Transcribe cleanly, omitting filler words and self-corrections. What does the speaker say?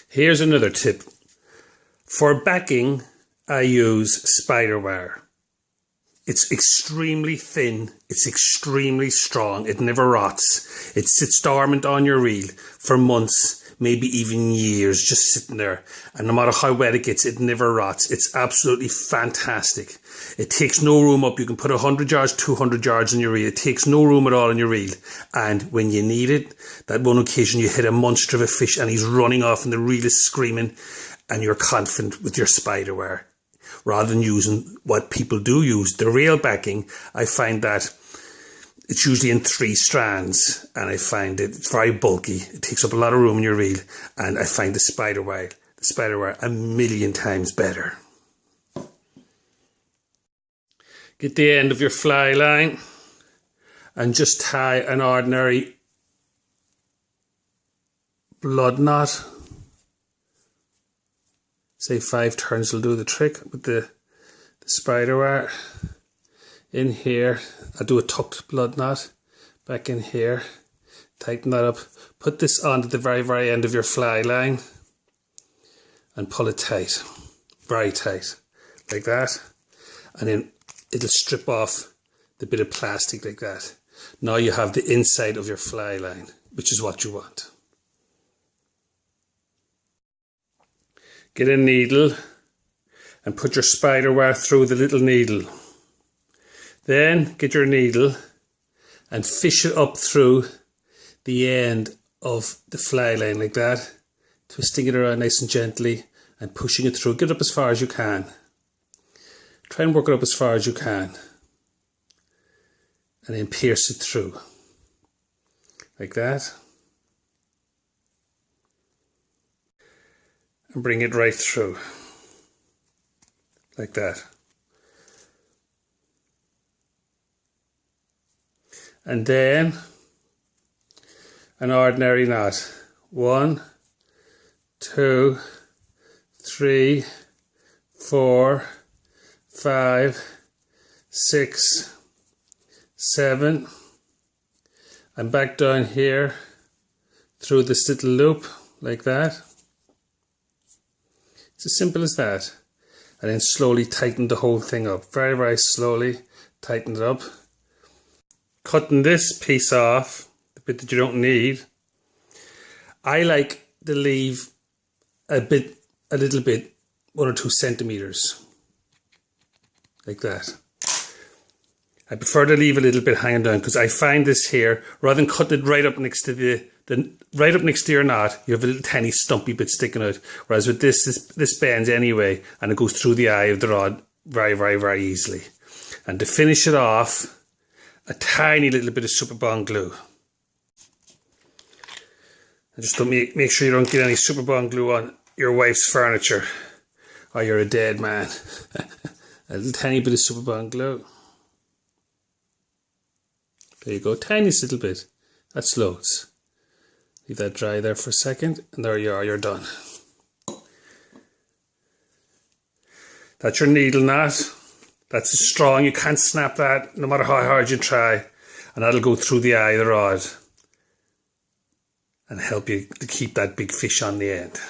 Here's another tip. For backing, I use spider wire. It's extremely thin, it's extremely strong, it never rots. It sits dormant on your reel for months, maybe even years, just sitting there. And no matter how wet it gets, it never rots. It's absolutely fantastic. It takes no room up. You can put 100 yards, 200 yards in your reel. It takes no room at all in your reel. And when you need it, that one occasion you hit a monster of a fish and he's running off and the reel is screaming and you're confident with your spider wire. Rather than using what people do use, the rail backing, I find that it's usually in 3 strands, and I find it's very bulky. It takes up a lot of room in your reel, and I find the spider wire a million times better. Get the end of your fly line and just tie an ordinary blood knot. Say 5 turns will do the trick with the spider wire. In here, I do a tucked blood knot. Back in here, tighten that up. Put this onto the very, very end of your fly line and pull it tight, very tight, like that. And then it'll strip off the bit of plastic like that. Now you have the inside of your fly line, which is what you want. Get a needle and put your spider wire through the little needle. Then get your needle and fish it up through the end of the fly line like that, twisting it around nice and gently and pushing it through. Get it up as far as you can. Try and work it up as far as you can. And then pierce it through like that. And bring it right through like that. And then an ordinary knot. 1, 2, 3, 4, 5, 6, 7. And back down here through this little loop like that. It's as simple as that. And then slowly tighten the whole thing up. Very, very slowly tighten it up. Cutting this piece off, the bit that you don't need. I like to leave a little bit, 1 or 2 centimeters, like that. I prefer to leave a little bit hanging down because I find this here, rather than cut it right up next to right up next to your knot, you have a little tiny stumpy bit sticking out. Whereas with this bends anyway, and it goes through the eye of the rod very, very, very easily. And to finish it off, a tiny little bit of super bond glue. And just don't make sure you don't get any super bond glue on your wife's furniture, or you're a dead man. A little tiny bit of super bond glue. There you go, tiniest little bit. That's loads. Leave that dry there for a second, and there you are, you're done. That's your needle knot. That's strong, you can't snap that no matter how hard you try, and that'll go through the eye of the rod and help you to keep that big fish on the end.